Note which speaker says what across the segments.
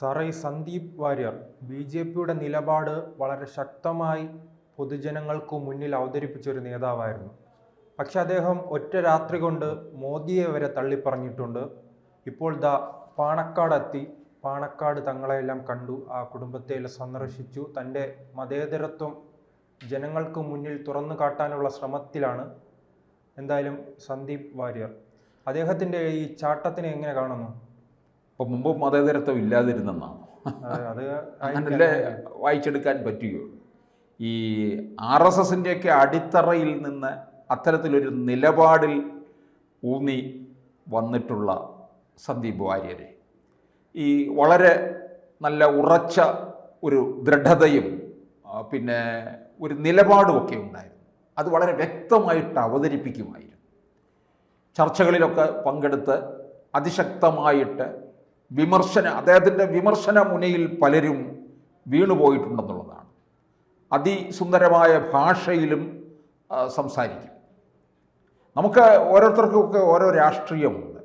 Speaker 1: സാറേ, ഈ സന്ദീപ് വാര്യർ ബി.ജെ.പിയുടെ നിലപാട് വളരെ ശക്തമായി പൊതുജനങ്ങൾക്ക് മുന്നിൽ അവതരിപ്പിച്ചൊരു നേതാവായിരുന്നു. പക്ഷെ അദ്ദേഹം ഒറ്റ രാത്രി കൊണ്ട് മോദിയെ വരെ തള്ളിപ്പറഞ്ഞിട്ടുണ്ട്. ഇപ്പോൾ പാണക്കാടെത്തി. പാണക്കാട് തങ്ങളെല്ലാം കണ്ടു, ആ കുടുംബത്തെയെല്ലാം സന്ദർശിച്ചു. തൻ്റെ മതേതരത്വം ജനങ്ങൾക്ക് മുന്നിൽ തുറന്നു കാട്ടാനുള്ള ശ്രമത്തിലാണ് എന്തായാലും സന്ദീപ് വാര്യർ. അദ്ദേഹത്തിൻ്റെ ഈ ചാട്ടത്തിനെ എങ്ങനെ കാണുന്നു?
Speaker 2: അപ്പം മുമ്പ് മതേതരത്വം ഇല്ലാതിരുന്നെന്നാണ്
Speaker 1: അത്
Speaker 2: അങ്ങനല്ലേ വായിച്ചെടുക്കാൻ പറ്റുകയുള്ളൂ. ഈ RSSൻ്റെയൊക്കെ അടിത്തറയിൽ നിന്ന് അത്തരത്തിലൊരു നിലപാടിൽ ഊന്നി വന്നിട്ടുള്ള സന്ദീപ് വാര്യരെ ഈ വളരെ നല്ല ഉറച്ച ഒരു ദൃഢതയും പിന്നെ ഒരു നിലപാടുമൊക്കെ ഉണ്ടായിരുന്നു. അത് വളരെ വ്യക്തമായിട്ട് അവതരിപ്പിക്കുമായിരുന്നു. ചർച്ചകളിലൊക്കെ പങ്കെടുത്ത് അതിശക്തമായിട്ട് അദ്ദേഹത്തിൻ്റെ വിമർശന മുനയിൽ പലരും വീണുപോയിട്ടുണ്ടെന്നുള്ളതാണ്. അതിസുന്ദരമായ ഭാഷയിലും സംസാരിക്കും. നമുക്ക് ഓരോരുത്തർക്കൊക്കെ ഓരോ രാഷ്ട്രീയമുണ്ട്.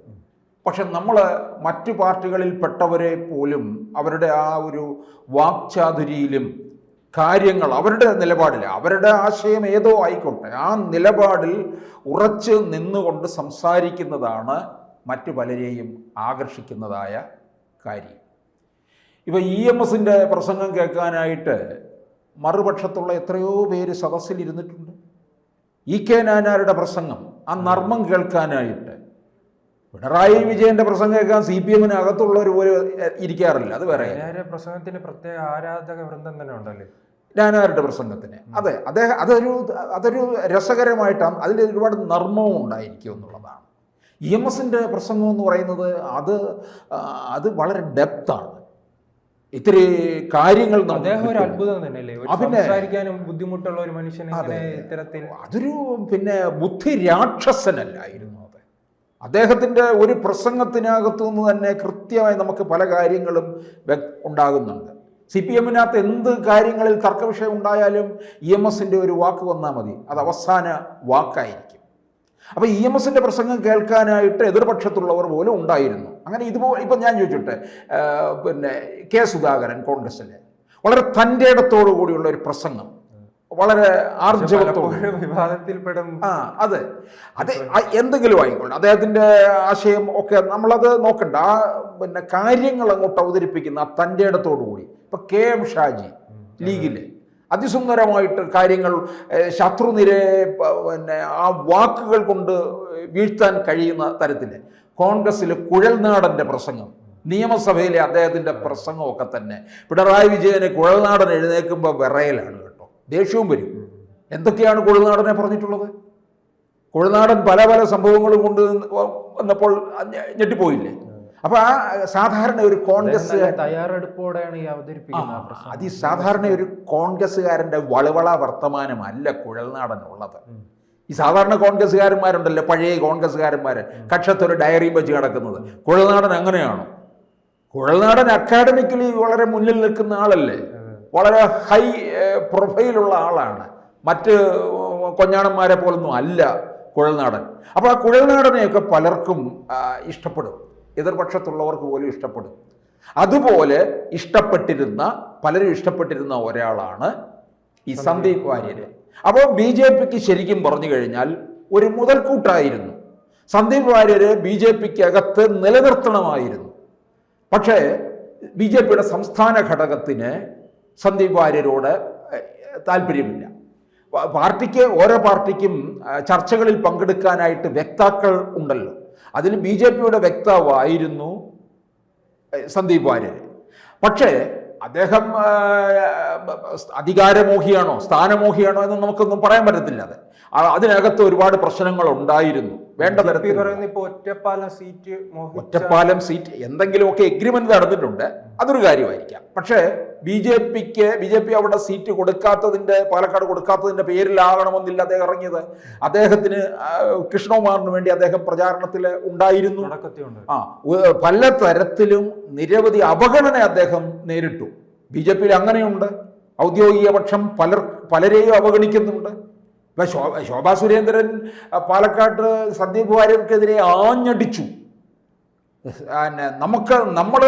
Speaker 2: പക്ഷെ നമ്മൾ മറ്റു പാർട്ടികളിൽപ്പെട്ടവരെ പോലും അവരുടെ ആ ഒരു വാക്ചാതുരിയിലും കാര്യങ്ങൾ അവരുടെ നിലപാടിൽ അവരുടെ ആശയം ഏതോ ആയിക്കോട്ടെ ആ നിലപാടിൽ ഉറച്ച് നിന്നുകൊണ്ട് സംസാരിക്കുന്നതാണ് മറ്റു പലരെയും ആകർഷിക്കുന്നതായ കാര്യം. ഇപ്പോൾ EMSൻ്റെ പ്രസംഗം കേൾക്കാനായിട്ട് മറുപക്ഷത്തുള്ള എത്രയോ പേര് സദസ്സിലിരുന്നിട്ടുണ്ട്. EK നായനാരുടെ പ്രസംഗം, ആ നർമ്മം കേൾക്കാനായിട്ട്. പിണറായി വിജയൻ്റെ പ്രസംഗം കേൾക്കാൻ CPM-ന് അകത്തുള്ളവർ പോലും ഇരിക്കാറില്ല. അത് വേറെ
Speaker 1: പ്രസംഗത്തിന് പ്രത്യേക ആരാധക വൃന്ദം തന്നെ ഉണ്ടല്ലേ
Speaker 2: നായനാരുടെ പ്രസംഗത്തിന്. അതെ, അദ്ദേഹം അതൊരു രസകരമായിട്ടാണ്, അതിൽ ഒരുപാട് നർമ്മവും ഉണ്ടായിരിക്കും എന്നുള്ളതാണ്. EMSൻ്റെ പ്രസംഗം എന്ന് പറയുന്നത് അത് വളരെ ഡെപ്താണ്. ഇത്തിരി കാര്യങ്ങൾ
Speaker 1: ഒരു അത്ഭുതം തന്നെയല്ലേ, സംസാരിക്കാനും ബുദ്ധിമുട്ടുള്ള ഒരു മനുഷ്യൻ ഇത്തരത്തിൽ.
Speaker 2: അതൊരു പിന്നെ ബുദ്ധി രാക്ഷസനല്ലായിരുന്നു അത്. അദ്ദേഹത്തിൻ്റെ ഒരു പ്രസംഗത്തിനകത്തു നിന്ന് തന്നെ കൃത്യമായി നമുക്ക് പല കാര്യങ്ങളും ഉണ്ടാകുന്നുണ്ട്. CPM-നകത്ത് എന്ത് കാര്യങ്ങളിൽ തർക്കവിഷയം ഉണ്ടായാലും EMSൻ്റെ ഒരു വാക്ക് വന്നാൽ മതി, അത് അവസാന വാക്കായിരിക്കും. അപ്പോൾ EMSൻ്റെ പ്രസംഗം കേൾക്കാനായിട്ട് എതിർപക്ഷത്തുള്ളവർ പോലും ഉണ്ടായിരുന്നു. അങ്ങനെ ഇതുപോലെ ഇപ്പം ഞാൻ ചോദിച്ചോട്ടെ, പിന്നെ K. സുധാകരൻ കോൺഗ്രസ്സിലെ വളരെ തൻ്റെ ഇടത്തോടു കൂടിയുള്ള ഒരു പ്രസംഗം, വളരെ ആർജവത്തോടെ
Speaker 1: വിവാദത്തിൽപ്പെടും.
Speaker 2: അതെ, എന്തെങ്കിലും ആയിക്കോട്ടെ, അദ്ദേഹത്തിൻ്റെ ആശയം ഒക്കെ നമ്മളത് നോക്കണ്ട. പിന്നെ കാര്യങ്ങൾ അങ്ങോട്ട് അവതരിപ്പിക്കുന്ന ആ തൻ്റെ ഇടത്തോടു കൂടി. ഇപ്പം KM ഷാജി ലീഗിലെ അതിസുന്ദരമായിട്ട് കാര്യങ്ങൾ ശത്രുനിരയെ പിന്നെ ആ വാക്കുകൾ കൊണ്ട് വീഴ്ത്താൻ കഴിയുന്ന തരത്തിൽ. കോൺഗ്രസ്സിലെ കുഴൽനാടൻ്റെ പ്രസംഗം, നിയമസഭയിലെ അദ്ദേഹത്തിൻ്റെ പ്രസംഗമൊക്കെ തന്നെ പിണറായി വിജയനെ കുഴൽനാടൻ എഴുന്നേൽക്കുമ്പോൾ വിറയലാണ് കേട്ടോ, ദേഷ്യവും വരും. എന്തൊക്കെയാണ് കുഴൽനാടനെ പറഞ്ഞിട്ടുള്ളത്? കുഴൽനാടൻ പല പല സംഭവങ്ങളും കൊണ്ട് വന്നപ്പോൾ ഞെട്ടിപ്പോയില്ലേ? അപ്പൊ ആ സാധാരണ ഒരു കോൺഗ്രസ്
Speaker 1: തയ്യാറെടുപ്പോടെയാണ് ഈ അവതരിപ്പിക്കുന്നത്.
Speaker 2: അതിസാധാരണ ഒരു കോൺഗ്രസ്സുകാരൻ്റെ വളവള വർത്തമാനമല്ല കുഴൽനാടനുള്ളത്. ഈ സാധാരണ കോൺഗ്രസ്സുകാരന്മാരുണ്ടല്ലോ, പഴയ കോൺഗ്രസ്സുകാരന്മാർ കക്ഷത്തൊരു ഡയറിയും വെച്ച് കിടക്കുന്നത്. കുഴൽനാടൻ അങ്ങനെയാണോ? കുഴൽനാടൻ അക്കാഡമിക്കലി വളരെ മുന്നിൽ നിൽക്കുന്ന ആളല്ലേ, വളരെ ഹൈ പ്രൊഫൈലുള്ള ആളാണ്. മറ്റ് കൊഞ്ഞാണന്മാരെ പോലൊന്നും അല്ല കുഴൽനാടൻ. അപ്പോൾ ആ കുഴൽനാടനെയൊക്കെ പലർക്കും ഇഷ്ടപ്പെടും, എതിർപക്ഷത്തുള്ളവർക്ക് പോലും ഇഷ്ടപ്പെടും. അതുപോലെ പലരും ഇഷ്ടപ്പെട്ടിരുന്ന ഒരാളാണ് ഈ സന്ദീപ് വാര്യർ. അപ്പോൾ BJPക്ക് ശരിക്കും പറഞ്ഞു കഴിഞ്ഞാൽ ഒരു മുതൽക്കൂട്ടായിരുന്നു. സന്ദീപ് വാര്യര് BJPക്ക് അകത്ത് നിലനിർത്തണമായിരുന്നു. പക്ഷേ BJPയുടെ സംസ്ഥാന ഘടകത്തിന് സന്ദീപ് വാര്യരോട് താല്പര്യമില്ല. ഓരോ പാർട്ടിക്കും ചർച്ചകളിൽ പങ്കെടുക്കാനായിട്ട് വക്താക്കൾ ഉണ്ടല്ലോ. അതിൽ BJPയുടെ വക്താവായിരുന്നു സന്ദീപ് വാര്യർ. പക്ഷേ അദ്ദേഹം അധികാരമോഹിയാണോ സ്ഥാനമോഹിയാണോ എന്ന് നമുക്കൊന്നും പറയാൻ പറ്റത്തില്ല. അതിനകത്ത് ഒരുപാട് പ്രശ്നങ്ങൾ ഉണ്ടായിരുന്നു. വേണ്ട തരത്തിൽ ഒറ്റപ്പാലം സീറ്റ് എന്തെങ്കിലുമൊക്കെ എഗ്രിമെന്റ് നടന്നിട്ടുണ്ട്, അതൊരു കാര്യമായിരിക്കാം. പക്ഷേ BJP അവിടെ സീറ്റ് പാലക്കാട് കൊടുക്കാത്തതിൻ്റെ പേരിലാകണമെന്നില്ല അദ്ദേഹം ഇറങ്ങിയത്. അദ്ദേഹത്തിന് കൃഷ്ണകുമാറിന് വേണ്ടി അദ്ദേഹം പ്രചാരണത്തിൽ ഉണ്ടായിരുന്നു. പല തരത്തിലും നിരവധി അവഗണന അദ്ദേഹം നേരിട്ടു. BJPയിൽ അങ്ങനെയുണ്ട്. ഔദ്യോഗിക പക്ഷം പലരെയും അവഗണിക്കുന്നുണ്ട്. ഇപ്പം ശോഭാ സുരേന്ദ്രൻ പാലക്കാട്ട് സന്ദീപ് വാര്യർക്കെതിരെ ആഞ്ഞടിച്ചു. നമ്മൾ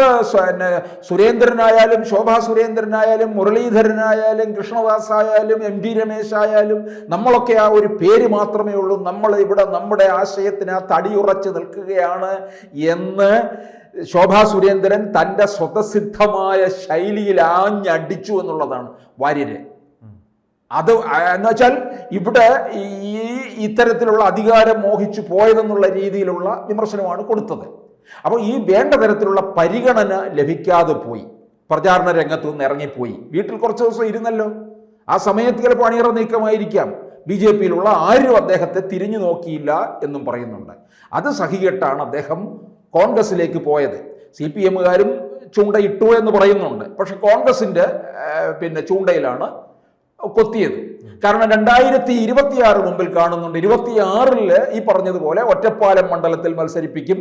Speaker 2: സുരേന്ദ്രനായാലും ശോഭാ സുരേന്ദ്രനായാലും മുരളീധരനായാലും കൃഷ്ണദാസ് ആയാലും എം ടി രമേശ് ആയാലും നമ്മളൊക്കെ ആ ഒരു പേര് മാത്രമേ ഉള്ളൂ. നമ്മൾ ഇവിടെ നമ്മുടെ ആശയത്തിനകത്ത് അടിയുറച്ച് നിൽക്കുകയാണ് എന്ന് ശോഭാ സുരേന്ദ്രൻ തൻ്റെ സ്വതസിദ്ധമായ ശൈലിയിൽ ആഞ്ഞടിച്ചു എന്നുള്ളതാണ് വാര്യര്. അത് എന്ന് വെച്ചാൽ ഇവിടെ ഇത്തരത്തിലുള്ള അധികാരം മോഹിച്ചു പോയതെന്നുള്ള രീതിയിലുള്ള വിമർശനമാണ് കൊടുത്തത്. അപ്പോൾ ഈ വേണ്ട തരത്തിലുള്ള പരിഗണന ലഭിക്കാതെ പോയി, പ്രചാരണ രംഗത്ത് നിന്ന് ഇറങ്ങിപ്പോയി. വീട്ടിൽ കുറച്ച് ദിവസം ഇരുന്നല്ലോ, ആ സമയത്ത് ചിലപ്പോൾ അണിയറ നീക്കമായിരിക്കാം. BJP യിലുള്ള ആരും അദ്ദേഹത്തെ തിരിഞ്ഞു നോക്കിയില്ല എന്നും പറയുന്നുണ്ട്. അത് സഹികെട്ടാണ് അദ്ദേഹം കോൺഗ്രസിലേക്ക് പോയത്. CPM-കാരും ചൂണ്ടയിട്ടു എന്ന് പറയുന്നുണ്ട്. പക്ഷെ കോൺഗ്രസിൻ്റെ ചൂണ്ടയിലാണ് കൊത്തിയത്. കാരണം 2026 മുമ്പിൽ കാണുന്നുണ്ട്. 26 ഈ പറഞ്ഞതുപോലെ ഒറ്റപ്പാലം മണ്ഡലത്തിൽ മത്സരിപ്പിക്കും,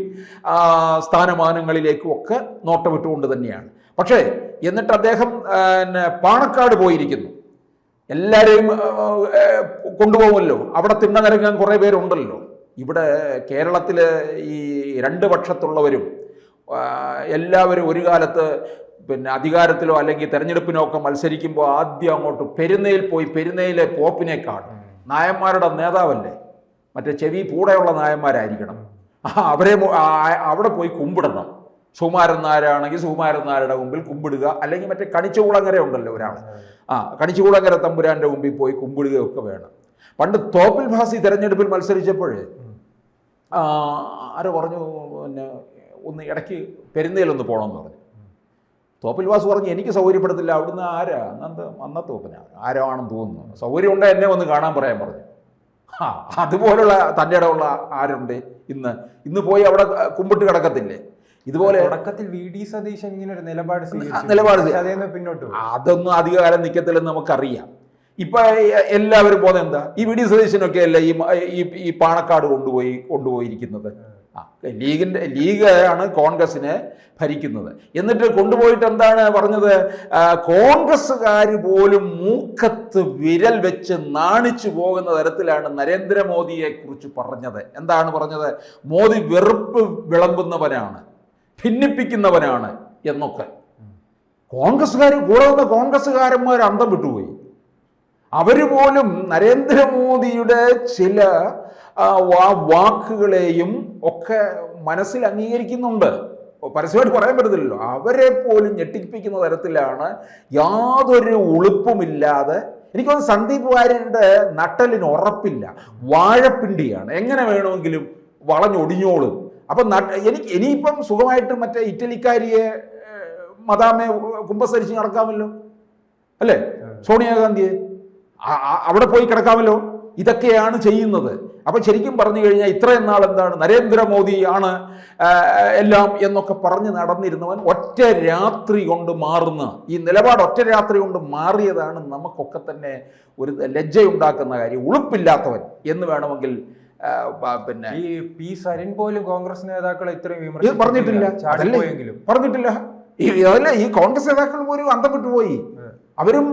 Speaker 2: സ്ഥാനമാനങ്ങളിലേക്കും ഒക്കെ നോട്ടമിട്ടുകൊണ്ട് തന്നെയാണ്. പക്ഷേ എന്നിട്ട് അദ്ദേഹം പാണക്കാട് പോയിരിക്കുന്നു. എല്ലാവരെയും കൊണ്ടുപോകുമല്ലോ, അവിടെ തിണ്ണനിരങ്ങാൻ കുറേ പേരുണ്ടല്ലോ. ഇവിടെ കേരളത്തിൽ ഈ രണ്ട് പക്ഷത്തുള്ളവരും എല്ലാവരും ഒരു കാലത്ത് അധികാരത്തിലോ അല്ലെങ്കിൽ തെരഞ്ഞെടുപ്പിനോ ഒക്കെ മത്സരിക്കുമ്പോൾ ആദ്യം അങ്ങോട്ട് പെരുന്നയിൽ പോയി പെരുന്നയിലെ പോപ്പിനെ കാണും. നായന്മാരുടെ നേതാവല്ലേ, മറ്റേ ചെവി പൂടെയുള്ള നായന്മാരായിരിക്കണം. അവരെ അവിടെ പോയി കുമ്പിടണം. സുകുമാരൻ നായരാണെങ്കിൽ സുകുമാരൻ നായരുടെ മുമ്പിൽ കുമ്പിടുക, അല്ലെങ്കിൽ മറ്റേ കണിച്ചുകുളങ്ങര ഉണ്ടല്ലോ ഒരാൾ, കണിച്ചുകുളങ്ങര തമ്പുരാൻ്റെ മുമ്പിൽ പോയി കുമ്പിടുകയൊക്കെ വേണം. പണ്ട് തോപ്പിൽ ഭാസി തെരഞ്ഞെടുപ്പിൽ മത്സരിച്ചപ്പോൾ ആരോ പറഞ്ഞു ഒന്ന് ഇടയ്ക്ക് പെരുന്നയിലൊന്ന് പോകണമെന്ന് പറഞ്ഞു. തോപ്പിൽ വാസ് പറഞ്ഞു എനിക്ക് സൗകര്യപ്പെടുത്തില്ല, അവിടുന്ന് ആരാ അന്നത്തെ തോപ്പിനാണ് ആരോ ആണെന്ന് തോന്നുന്നു, സൗകര്യം ഉണ്ടോ എന്നെ ഒന്ന് കാണാൻ പറയാൻ പറഞ്ഞു. അതുപോലുള്ള തൻ്റെ ഇടമുള്ള ആരുണ്ട് ഇന്ന് പോയി അവിടെ കുമ്പിട്ട് കിടക്കത്തില്ലേ? ഇതുപോലെ
Speaker 1: തുടക്കത്തിൽ VD സതീശൻ ഇങ്ങനെ ഒരു നിലപാട് പിന്നോട്ട്
Speaker 2: അതൊന്നും അധികകാലം നിൽക്കത്തില്ലെന്ന് നമുക്കറിയാം. ഇപ്പൊ എല്ലാവരും പോകുന്നത് എന്താ, ഈ VD സതീശനൊക്കെ അല്ലേ ഈ പാണക്കാട് കൊണ്ടുപോയിരിക്കുന്നത്. ലീഗ് ആണ് കോൺഗ്രസിനെ ഭരിക്കുന്നത്. എന്നിട്ട് കൊണ്ടുപോയിട്ട് എന്താണ് പറഞ്ഞത്, കോൺഗ്രസ്സുകാർ പോലും മൂക്കത്ത് വിരൽ വെച്ച് നാണിച്ചു പോകുന്ന തരത്തിലാണ് നരേന്ദ്രമോദിയെ കുറിച്ച് പറഞ്ഞത്. എന്താണ് പറഞ്ഞത്? മോദി വെറുപ്പ് വിളമ്പുന്നവനാണ്, ഭിന്നിപ്പിക്കുന്നവനാണ് എന്നൊക്കെ. കൂടെ വന്ന കോൺഗ്രസ്സുകാരന്മാർ അന്തം വിട്ടുപോയി. അവർ പോലും നരേന്ദ്രമോദിയുടെ ചില വാക്കുകളെയും ഒക്കെ മനസ്സിൽ അംഗീകരിക്കുന്നുണ്ട്. പരസ്യമായിട്ട് പറയാൻ പറ്റത്തില്ലല്ലോ. അവരെ പോലും ഞെട്ടിപ്പിക്കുന്ന തരത്തിലാണ്, യാതൊരു ഉളുപ്പുമില്ലാതെ. എനിക്ക് തോന്നുന്നു സന്ദീപ് വാര്യരുടെ നട്ടലിന് ഉറപ്പില്ല, വാഴപ്പിണ്ടിയാണ്, എങ്ങനെ വേണമെങ്കിലും വളഞ്ഞൊടിഞ്ഞോളും. അപ്പം ഇനിയിപ്പം സുഖമായിട്ട് മറ്റേ ഇറ്റലിക്കാരിയെ മദാമെ കുമ്പസരിച്ച് നടക്കാമല്ലോ, അല്ലേ? സോണിയാഗാന്ധിയെ അവിടെ പോയി കിടക്കാമല്ലോ. ഇതൊക്കെയാണ് ചെയ്യുന്നത്. അപ്പം ശരിക്കും പറഞ്ഞു കഴിഞ്ഞാൽ ഇത്രയും നാൾ എന്താണ്, നരേന്ദ്രമോദി ആണ് എല്ലാം എന്നൊക്കെ പറഞ്ഞ് നടന്നിരുന്നവൻ ഒറ്റ രാത്രി കൊണ്ട് മാറുന്ന ഈ നിലപാട് ഒറ്റ രാത്രി കൊണ്ട് മാറിയതാണ് നമുക്കൊക്കെ തന്നെ ഒരു ലജ്ജയുണ്ടാക്കുന്ന കാര്യം. ഉളുപ്പില്ലാത്തവൻ എന്ന് വേണമെങ്കിൽ
Speaker 1: ഈ പി സരിൻ പോലും കോൺഗ്രസ് നേതാക്കളെ ഇത്രയും
Speaker 2: പറഞ്ഞിട്ടില്ല. അതല്ല, ഈ കോൺഗ്രസ് നേതാക്കൾ പോലും അന്തം വിട്ടുപോയി. അവരും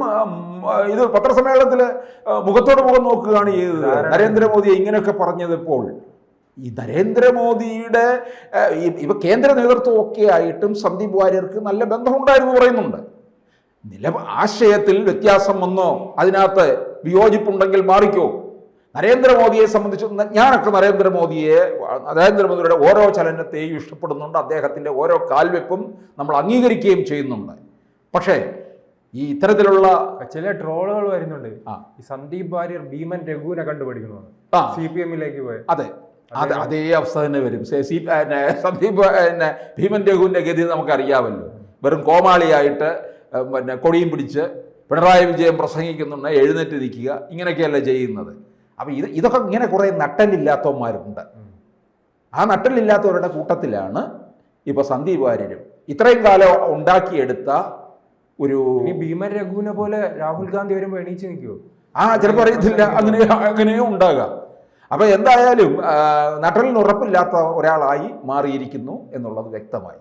Speaker 2: ഇത് പത്രസമ്മേളനത്തിൽ മുഖത്തോട് മുഖം നോക്കുകയാണ് ചെയ്തത്. നരേന്ദ്രമോദിയെ ഇങ്ങനെയൊക്കെ പറഞ്ഞതിപ്പോൾ ഈ നരേന്ദ്രമോദിയുടെ കേന്ദ്ര നേതൃത്വം ഒക്കെ ആയിട്ടും സന്ദീപ് വാര്യർക്ക് നല്ല ബന്ധമുണ്ടായിരുന്നു പറയുന്നുണ്ട്. ആശയത്തിൽ വ്യത്യാസം വന്നോ, അതിനകത്ത് വിയോജിപ്പുണ്ടെങ്കിൽ മാറിക്കോ. നരേന്ദ്രമോദിയെ സംബന്ധിച്ച് ഞാനൊക്കെ നരേന്ദ്രമോദിയുടെ ഓരോ ചലനത്തെയും ഇഷ്ടപ്പെടുന്നുണ്ട്. അദ്ദേഹത്തിൻ്റെ ഓരോ കാൽവെപ്പും നമ്മൾ അംഗീകരിക്കുകയും ചെയ്യുന്നുണ്ട്. പക്ഷേ ഈ ഇത്തരത്തിലുള്ള
Speaker 1: ചില ട്രോളുകൾ വരുന്നുണ്ട്. ഈ സന്ദീപ് വാര്യർ ഭീമൻ രഘുവിനെ കണ്ടുപിടിക്കണമെന്ന് CPM-ലേക്ക് പോയി.
Speaker 2: അതേ അവസ്ഥ തന്നെ വരും. സന്ദീപ് ഭീമൻ രഘുവിൻ്റെ ഗതി നമുക്കറിയാമല്ലോ. വെറും കോമാളിയായിട്ട് കൊടിയും പിടിച്ച് പിണറായി വിജയൻ പ്രസംഗിക്കുന്നുണ്ട്, എഴുന്നേറ്റ് നിൽക്കുക, ഇങ്ങനെയൊക്കെയല്ല ചെയ്യുന്നത്. അപ്പം ഇതൊക്കെ ഇങ്ങനെ കുറേ നട്ടലില്ലാത്തവന്മാരുണ്ട്. ആ നട്ടലില്ലാത്തവരുടെ കൂട്ടത്തിലാണ് ഇപ്പോൾ സന്ദീപ് വാര്യരും. ഇത്രയും കാലം ഉണ്ടാക്കിയെടുത്ത ഒരു
Speaker 1: ഭീമൻ രഘുവിനെ പോലെ രാഹുൽ ഗാന്ധി വരുമ്പോൾ എണീച്ച് നിൽക്കുമോ?
Speaker 2: ചിലപ്പോൾ അറിയത്തില്ല, അങ്ങനെയും ഉണ്ടാകാം. അപ്പം എന്തായാലും നട്ടലിന് ഉറപ്പില്ലാത്ത ഒരാളായി മാറിയിരിക്കുന്നു എന്നുള്ളത് വ്യക്തമായി.